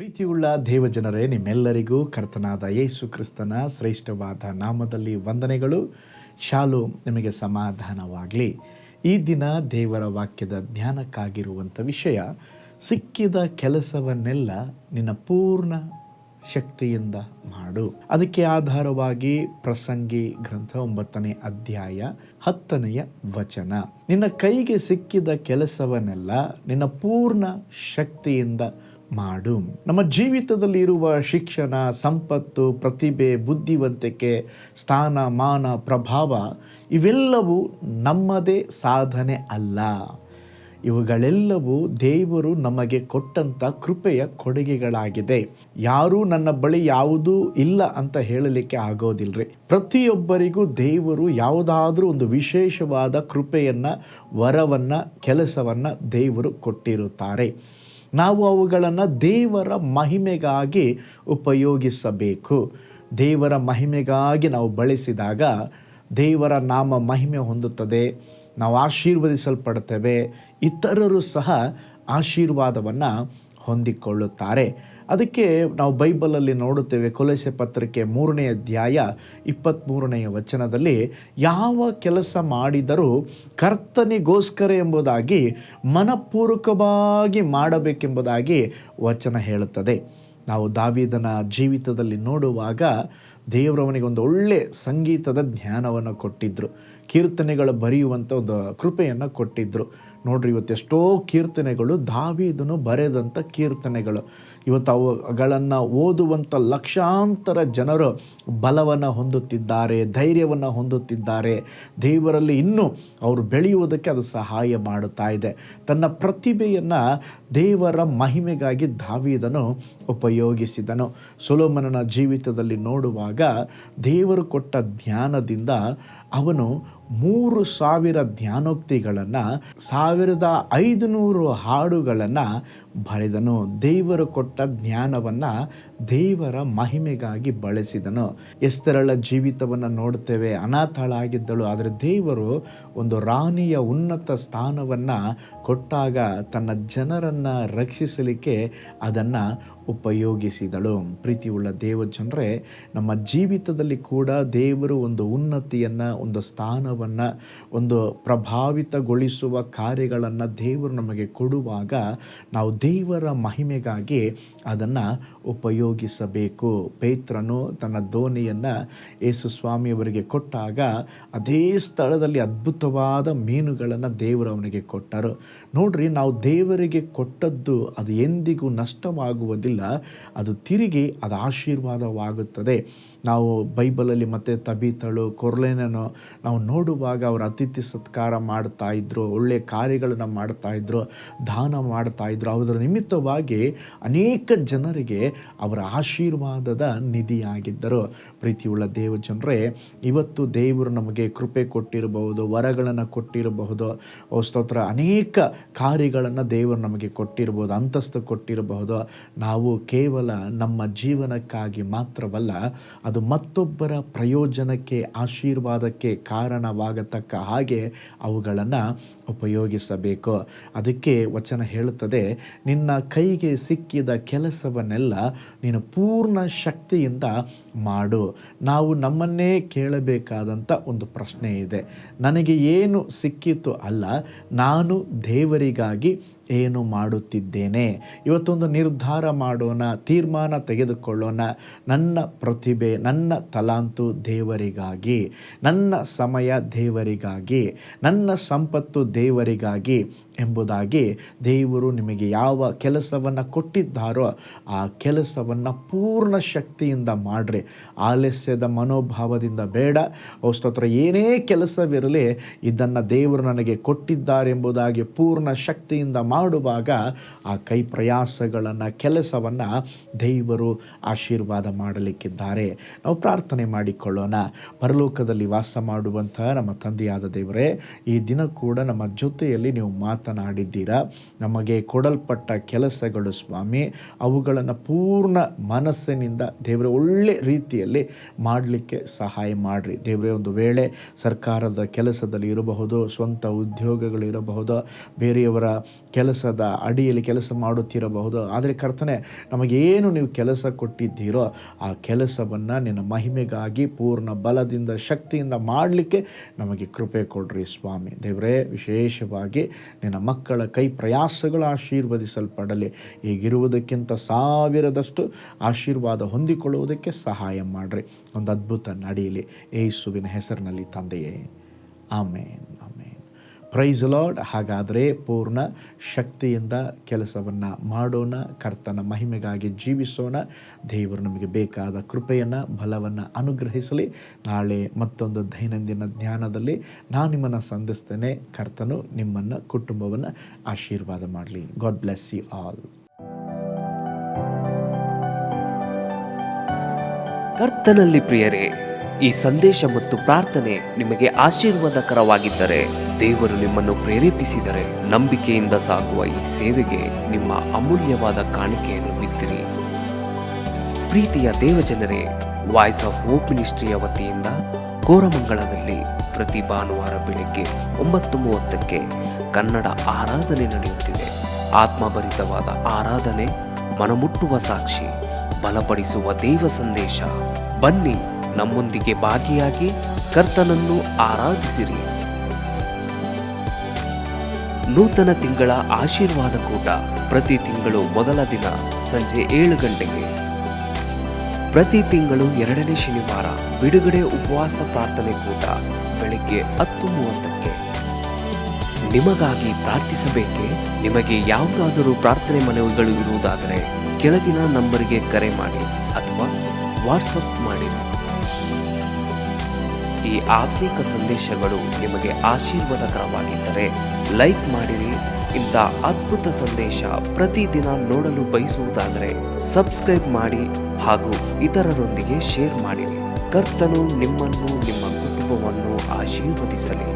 ಪ್ರೀತಿಯುಳ್ಳ ದೇವಜನರೇ, ನಿಮ್ಮೆಲ್ಲರಿಗೂ ಕರ್ತನಾದ ಯೇಸು ಕ್ರಿಸ್ತನ ಶ್ರೇಷ್ಠವಾದ ನಾಮದಲ್ಲಿ ವಂದನೆಗಳು. ಶಾಲೋಮ್, ನಿಮಗೆ ಸಮಾಧಾನವಾಗಲಿ. ಈ ದಿನ ದೇವರ ವಾಕ್ಯದ ಧ್ಯಾನಕ್ಕಾಗಿರುವಂಥ ವಿಷಯ, ಸಿಕ್ಕಿದ ಕೆಲಸವನ್ನೆಲ್ಲ ನಿನ್ನ ಪೂರ್ಣ ಶಕ್ತಿಯಿಂದ ಮಾಡು. ಅದಕ್ಕೆ ಆಧಾರವಾಗಿ ಪ್ರಸಂಗಿ ಗ್ರಂಥ 9ನೇ ಅಧ್ಯಾಯ 10ನೇ ವಚನ, ನಿನ್ನ ಕೈಗೆ ಸಿಕ್ಕಿದ ಕೆಲಸವನ್ನೆಲ್ಲ ನಿನ್ನ ಪೂರ್ಣ ಶಕ್ತಿಯಿಂದ ಮಾಡು. ನಮ್ಮ ಜೀವಿತದಲ್ಲಿ ಇರುವ ಶಿಕ್ಷಣ, ಸಂಪತ್ತು, ಪ್ರತಿಭೆ, ಬುದ್ಧಿವಂತಿಕೆ, ಸ್ಥಾನ, ಮಾನ, ಪ್ರಭಾವ ಇವೆಲ್ಲವೂ ನಮ್ಮದೇ ಸಾಧನೆ ಅಲ್ಲ. ಇವುಗಳೆಲ್ಲವೂ ದೇವರು ನಮಗೆ ಕೊಟ್ಟಂಥ ಕೃಪೆಯ ಕೊಡುಗೆಗಳಾಗಿದೆ. ಯಾರೂ ನನ್ನ ಬಳಿ ಯಾವುದೂ ಇಲ್ಲ ಅಂತ ಹೇಳಲಿಕ್ಕೆ ಆಗೋದಿಲ್ಲರಿ. ಪ್ರತಿಯೊಬ್ಬರಿಗೂ ದೇವರು ಯಾವುದಾದ್ರೂ ಒಂದು ವಿಶೇಷವಾದ ಕೃಪೆಯನ್ನು, ವರವನ್ನು, ಕೆಲಸವನ್ನು ದೇವರು ಕೊಟ್ಟಿರುತ್ತಾರೆ. ನಾವು ಅವುಗಳನ್ನು ದೇವರ ಮಹಿಮೆಗಾಗಿ ಉಪಯೋಗಿಸಬೇಕು. ದೇವರ ಮಹಿಮೆಗಾಗಿ ನಾವು ಬಳಸಿದಾಗ ದೇವರ ನಾಮ ಮಹಿಮೆ ಹೊಂದುತ್ತದೆ, ನಾವು ಆಶೀರ್ವದಿಸಲ್ಪಡ್ತೇವೆ, ಇತರರು ಸಹ ಆಶೀರ್ವಾದವನ್ನು ಹೊಂದಿಕೊಳ್ಳುತ್ತಾರೆ. ಅದಕ್ಕೆ ನಾವು ಬೈಬಲಲ್ಲಿ ನೋಡುತ್ತೇವೆ, ಕೊಲೊಸ್ಸೆ ಪತ್ರಿಕೆ 3ನೇ ಅಧ್ಯಾಯ 23ನೇ ವಚನದಲ್ಲಿ, ಯಾವ ಕೆಲಸ ಮಾಡಿದರೂ ಕರ್ತನಿಗೋಸ್ಕರ ಎಂಬುದಾಗಿ ಮನಪೂರ್ವಕವಾಗಿ ಮಾಡಬೇಕೆಂಬುದಾಗಿ ವಚನ ಹೇಳುತ್ತದೆ. ನಾವು ದಾವೀದನ ಜೀವಿತದಲ್ಲಿ ನೋಡುವಾಗ ದೇವರವನಿಗೆ ಒಂದು ಒಳ್ಳೆ ಸಂಗೀತದ ಜ್ಞಾನವನ್ನು ಕೊಟ್ಟಿದ್ದರು, ಕೀರ್ತನೆಗಳು ಬರೆಯುವಂಥ ಒಂದು ಕೃಪೆಯನ್ನು ಕೊಟ್ಟಿದ್ದರು. ನೋಡ್ರಿ, ಇವತ್ತೆಷ್ಟೋ ಕೀರ್ತನೆಗಳು ದಾವೀದನು ಬರೆದಂಥ ಕೀರ್ತನೆಗಳು. ಇವತ್ತು ಅವುಗಳನ್ನು ಓದುವಂಥ ಲಕ್ಷಾಂತರ ಜನರು ಬಲವನ್ನು ಹೊಂದುತ್ತಿದ್ದಾರೆ, ಧೈರ್ಯವನ್ನು ಹೊಂದುತ್ತಿದ್ದಾರೆ. ದೇವರಲ್ಲಿ ಇನ್ನೂ ಅವರು ಬೆಳೆಯುವುದಕ್ಕೆ ಅದು ಸಹಾಯ ಮಾಡುತ್ತಾ ಇದೆ. ತನ್ನ ಪ್ರತಿಭೆಯನ್ನು ದೇವರ ಮಹಿಮೆಗಾಗಿ ದಾವೀದನು ಉಪಯೋಗಿಸಿದನು. ಸೊಲೊಮೋನನ ಜೀವಿತದಲ್ಲಿ ನೋಡುವಾಗ ದೇವರು ಕೊಟ್ಟ ಜ್ಞಾನದಿಂದ ಅವನು 3,000 ಧ್ಯಾನೋಕ್ತಿಗಳನ್ನು, 1,500 ಹಾಡುಗಳನ್ನು ಬರೆದನು. ದೇವರು ಕೊಟ್ಟ ಜ್ಞಾನವನ್ನು ದೇವರ ಮಹಿಮೆಗಾಗಿ ಬಳಸಿದನು. ಎಸ್ತೇರಳ ಜೀವಿತವನ್ನು ನೋಡುತ್ತೇವೆ, ಅನಾಥಳಾಗಿದ್ದಳು. ಆದರೆ ದೇವರು ಒಂದು ರಾಣಿಯ ಉನ್ನತ ಸ್ಥಾನವನ್ನು ಕೊಟ್ಟಾಗ ತನ್ನ ಜನರನ್ನು ರಕ್ಷಿಸಲಿಕ್ಕೆ ಅದನ್ನು ಉಪಯೋಗಿಸಿದಳು. ಪ್ರೀತಿಯುಳ್ಳ ದೇವಜನರೇ, ನಮ್ಮ ಜೀವಿತದಲ್ಲಿ ಕೂಡ ದೇವರು ಒಂದು ಉನ್ನತಿಯನ್ನು, ಒಂದು ಸ್ಥಾನವನ್ನು, ಒಂದು ಪ್ರಭಾವಿತಗೊಳಿಸುವ ಕಾರ್ಯಗಳನ್ನು ದೇವರು ನಮಗೆ ಕೊಡುವಾಗ ನಾವು ದೇವರ ಮಹಿಮೆಗಾಗಿ ಅದನ್ನು ಉಪಯೋಗಿಸಬೇಕು. ಪೇತ್ರನು ತನ್ನ ದೋಣಿಯನ್ನು ಯೇಸು ಸ್ವಾಮಿಯವರಿಗೆ ಕೊಟ್ಟಾಗ ಅದೇ ಸ್ಥಳದಲ್ಲಿ ಅದ್ಭುತವಾದ ಮೀನುಗಳನ್ನು ದೇವರು ಅವನಿಗೆ ಕೊಟ್ಟರು. ನೋಡ್ರಿ, ನಾವು ದೇವರಿಗೆ ಕೊಟ್ಟದ್ದು ಅದು ಎಂದಿಗೂ ನಷ್ಟವಾಗುವುದಿಲ್ಲ, ಅದು ತಿರುಗಿ ಅದು ಆಶೀರ್ವಾದವಾಗುತ್ತದೆ. ನಾವು ಬೈಬಲಲ್ಲಿ ಮತ್ತೆ ತಬೀತಳು, ಕೊರ್ಲೇನನು ನಾವು ನೋಡುವಾಗ ಅವರು ಅತಿಥಿ ಸತ್ಕಾರ ಮಾಡ್ತಾ ಇದ್ರು, ಒಳ್ಳೆಯ ಕಾರ್ಯಗಳನ್ನು ಮಾಡ್ತಾ ಇದ್ರು, ದಾನ ಮಾಡ್ತಾ ಇದ್ರು. ಅದರ ನಿಮಿತ್ತವಾಗಿ ಅನೇಕ ಜನರಿಗೆ ಅವರ ಆಶೀರ್ವಾದದ ನಿಧಿಯಾಗಿದ್ದರು. ಪ್ರೀತಿಯುಳ್ಳ ದೇವಜನರೇ, ಇವತ್ತು ದೇವರು ನಮಗೆ ಕೃಪೆ ಕೊಟ್ಟಿರಬಹುದು, ವರಗಳನ್ನು ಕೊಟ್ಟಿರಬಹುದು, ಸ್ತೋತ್ರ, ಅನೇಕ ಕಾರ್ಯಗಳನ್ನು ದೇವರು ನಮಗೆ ಕೊಟ್ಟಿರಬಹುದು, ಅಂತಸ್ತು ಕೊಟ್ಟಿರಬಹುದು. ನಾವು ಕೇವಲ ನಮ್ಮ ಜೀವನಕ್ಕಾಗಿ ಮಾತ್ರವಲ್ಲ, ಅದು ಮತ್ತೊಬ್ಬರ ಪ್ರಯೋಜನಕ್ಕೆ, ಆಶೀರ್ವಾದಕ್ಕೆ ಕಾರಣವಾಗತಕ್ಕ ಹಾಗೆ ಅವುಗಳನ್ನು ಉಪಯೋಗಿಸಬೇಕು. ಅದಕ್ಕೆ ವಚನ ಹೇಳುತ್ತದೆ, ನಿನ್ನ ಕೈಗೆ ಸಿಕ್ಕಿದ ಕೆಲಸವನ್ನೆಲ್ಲ ನೀನು ಪೂರ್ಣ ಶಕ್ತಿಯಿಂದ ಮಾಡು. ನಾವು ನಮ್ಮನ್ನೇ ಕೇಳಬೇಕಾದಂಥ ಒಂದು ಪ್ರಶ್ನೆ ಇದೆ, ನನಗೆ ಏನು ಸಿಕ್ಕಿತು ಅಲ್ಲ, ನಾನು ದೇವರಿಗಾಗಿ ಏನು ಮಾಡುತ್ತಿದ್ದೇನೆ? ಇವತ್ತೊಂದು ನಿರ್ಧಾರ ಮಾಡೋಣ, ತೀರ್ಮಾನ ತೆಗೆದುಕೊಳ್ಳೋಣ. ನನ್ನ ಪ್ರತಿಭೆ, ನನ್ನ ತಲಾಂತು ದೇವರಿಗಾಗಿ, ನನ್ನ ಸಮಯ ದೇವರಿಗಾಗಿ, ನನ್ನ ಸಂಪತ್ತು ದೇವರಿಗಾಗಿ ಎಂಬುದಾಗಿ ದೇವರು ನಿಮಗೆ ಯಾವ ಕೆಲಸವನ್ನು ಕೊಟ್ಟಿದ್ದಾರೋ ಆ ಕೆಲಸವನ್ನು ಪೂರ್ಣ ಶಕ್ತಿಯಿಂದ ಮಾಡಿರಿ. ಆಲಸ್ಯದ ಮನೋಭಾವದಿಂದ ಬೇಡ. ಸ್ತೋತ್ರ, ಏನೇ ಕೆಲಸವಿರಲಿ, ಇದನ್ನು ದೇವರು ನನಗೆ ಕೊಟ್ಟಿದ್ದಾರೆ ಎಂಬುದಾಗಿ ಪೂರ್ಣ ಶಕ್ತಿಯಿಂದ ಮಾಡುವಾಗ ಆ ಕೈ ಪ್ರಯಾಸಗಳನ್ನು, ಕೆಲಸವನ್ನು ದೇವರು ಆಶೀರ್ವಾದ ಮಾಡಲಿಕ್ಕಿದ್ದಾರೆ. ನಾವು ಪ್ರಾರ್ಥನೆ ಮಾಡಿಕೊಳ್ಳೋಣ. ಪರಲೋಕದಲ್ಲಿ ವಾಸ ಮಾಡುವಂಥ ನಮ್ಮ ತಂದೆಯಾದ ದೇವರೇ, ಈ ದಿನ ಕೂಡ ನಮ್ಮ ಜೊತೆಯಲ್ಲಿ ನೀವು ಮಾತನಾಡಿದ್ದೀರಾ. ನಮಗೆ ಕೊಡಲ್ಪಟ್ಟ ಕೆಲಸಗಳು ಸ್ವಾಮಿ, ಅವುಗಳನ್ನು ಪೂರ್ಣ ಮನಸ್ಸಿನಿಂದ ದೇವರೇ ಒಳ್ಳೆ ರೀತಿಯಲ್ಲಿ ಮಾಡಲಿಕ್ಕೆ ಸಹಾಯ ಮಾಡಿರಿ ದೇವರೇ. ಒಂದು ವೇಳೆ ಸರ್ಕಾರದ ಕೆಲಸದಲ್ಲಿ ಇರಬಹುದು, ಸ್ವಂತ ಉದ್ಯೋಗಗಳಿರಬಹುದು, ಬೇರೆಯವರ ಕೆಲಸದ ಅಡಿಯಲ್ಲಿ ಕೆಲಸ ಮಾಡುತ್ತಿರಬಹುದು. ಆದರೆ ಕರ್ತನೆ, ನಮಗೇನು ನೀವು ಕೆಲಸ ಕೊಟ್ಟಿದ್ದೀರೋ ಆ ಕೆಲಸವನ್ನು ನಿನ್ನ ಮಹಿಮೆಗಾಗಿ ಪೂರ್ಣ ಬಲದಿಂದ ಶಕ್ತಿಯಿಂದ ಮಾಡಲಿಕ್ಕೆ ನಮಗೆ ಕೃಪೆ ಕೊಡ್ರಿ ಸ್ವಾಮಿ. ದೇವರೇ, ವಿಶೇಷವಾಗಿ ನಿನ್ನ ಮಕ್ಕಳ ಕೈ ಪ್ರಯಾಸಗಳು ಆಶೀರ್ವದಿಸಲ್ಪಡಲಿ. ಈಗಿರುವುದಕ್ಕಿಂತ 1000ದಷ್ಟು ಆಶೀರ್ವಾದ ಹೊಂದಿಕೊಳ್ಳುವುದಕ್ಕೆ ಸಹಾಯ ಮಾಡಿರಿ. ಒಂದು ಅದ್ಭುತ ನಡೆಯಲಿ ಯೇಸುವಿನ ಹೆಸರಿನಲ್ಲಿ ತಂದೆಯೇ, ಆಮೇನ್, ಆಮೇನ್. Price lord. ಹಾಗಾದರೆ ಪೂರ್ಣ ಶಕ್ತಿಯಿಂದ ಕೆಲಸವನ್ನು ಮಾಡೋಣ, ಕರ್ತನ ಮಹಿಮೆಗಾಗಿ ಜೀವಿಸೋಣ. ದೇವರು ನಮಗೆ ಬೇಕಾದ ಕೃಪೆಯನ್ನು, ಬಲವನ್ನು ಅನುಗ್ರಹಿಸಲಿ. ನಾಳೆ ಮತ್ತೊಂದು ದೈನಂದಿನ ಜ್ಞಾನದಲ್ಲಿ ನಾನು ನಿಮ್ಮನ್ನು ಸಂಧಿಸ್ತೇನೆ. ಕರ್ತನು ನಿಮ್ಮನ್ನು, ಕುಟುಂಬವನ್ನು ಆಶೀರ್ವಾದ ಮಾಡಲಿ. God bless you all. ಕರ್ತನಲ್ಲಿ ಪ್ರಿಯರೇ, ಈ ಸಂದೇಶ ಮತ್ತು ಪ್ರಾರ್ಥನೆ ನಿಮಗೆ ಆಶೀರ್ವಾದಕರವಾಗಿದ್ದರೆ, ದೇವರು ನಿಮ್ಮನ್ನು ಪ್ರೇರೇಪಿಸಿದರೆ, ನಂಬಿಕೆಯಿಂದ ಸಾಗುವ ಈ ಸೇವೆಗೆ ನಿಮ್ಮ ಅಮೂಲ್ಯವಾದ ಕಾಣಿಕೆಯನ್ನು ಬಿತ್ತಿರಿ. ಪ್ರೀತಿಯ ದೇವಜನರೇ, ವಾಯ್ಸ್ ಆಫ್ ಹೋಪ್ ಮಿನಿಸ್ಟ್ರಿಯ ವತಿಯಿಂದ ಕೋರಮಂಗಲದಲ್ಲಿ ಪ್ರತಿ ಭಾನುವಾರ ಬೆಳಿಗ್ಗೆ 9:30ಕ್ಕೆ ಕನ್ನಡ ಆರಾಧನೆ ನಡೆಯುತ್ತಿದೆ. ಆತ್ಮಭರಿತವಾದ ಆರಾಧನೆ, ಮನಮುಟ್ಟುವ ಸಾಕ್ಷಿ, ಬಲಪಡಿಸುವ ದೇವ ಸಂದೇಶ. ಬನ್ನಿ, ನಮ್ಮೊಂದಿಗೆ ಭಾಗಿಯಾಗಿ ಕರ್ತನನ್ನು ಆರಾಧಿಸಿರಿ. ನೂತನ ತಿಂಗಳ ಆಶೀರ್ವಾದ ಕೂಟ ಪ್ರತಿ ತಿಂಗಳು ಮೊದಲ ದಿನ ಸಂಜೆ 7 ಗಂಟೆಗೆ. ಪ್ರತಿ ತಿಂಗಳು 2ನೇ ಶನಿವಾರ ಬಿಡುಗಡೆ ಉಪವಾಸ ಪ್ರಾರ್ಥನೆ ಕೂಟ ಬೆಳಿಗ್ಗೆ 10:30ಕ್ಕೆ. ನಿಮಗಾಗಿ ಪ್ರಾರ್ಥಿಸಬೇಕೆ? ನಿಮಗೆ ಯಾವುದಾದರೂ ಪ್ರಾರ್ಥನೆ ಮನವಿಗಳು ಇರುವುದಾದರೆ ಕೆಳಗಿನ ನಂಬರಿಗೆ ಕರೆ ಮಾಡಿ ಅಥವಾ ವಾಟ್ಸಪ್ ಮಾಡಿರಿ. ಈ ಆತ್ಮಿಕ ಸಂದೇಶಗಳು ನಿಮಗೆ ಆಶೀರ್ವಾದಕರವಾಗಿದ್ದರೆ ಲೈಕ್ ಮಾಡಿರಿ. ಇಂಥ ಅದ್ಭುತ ಸಂದೇಶ ಪ್ರತಿದಿನ ನೋಡಲು ಬಯಸುವುದಾದರೆ ಸಬ್ಸ್ಕ್ರೈಬ್ ಮಾಡಿ ಹಾಗೂ ಇತರರೊಂದಿಗೆ ಶೇರ್ ಮಾಡಿರಿ. ಕರ್ತನು ನಿಮ್ಮನ್ನು, ನಿಮ್ಮ ಕುಟುಂಬವನ್ನು ಆಶೀರ್ವದಿಸಲಿ.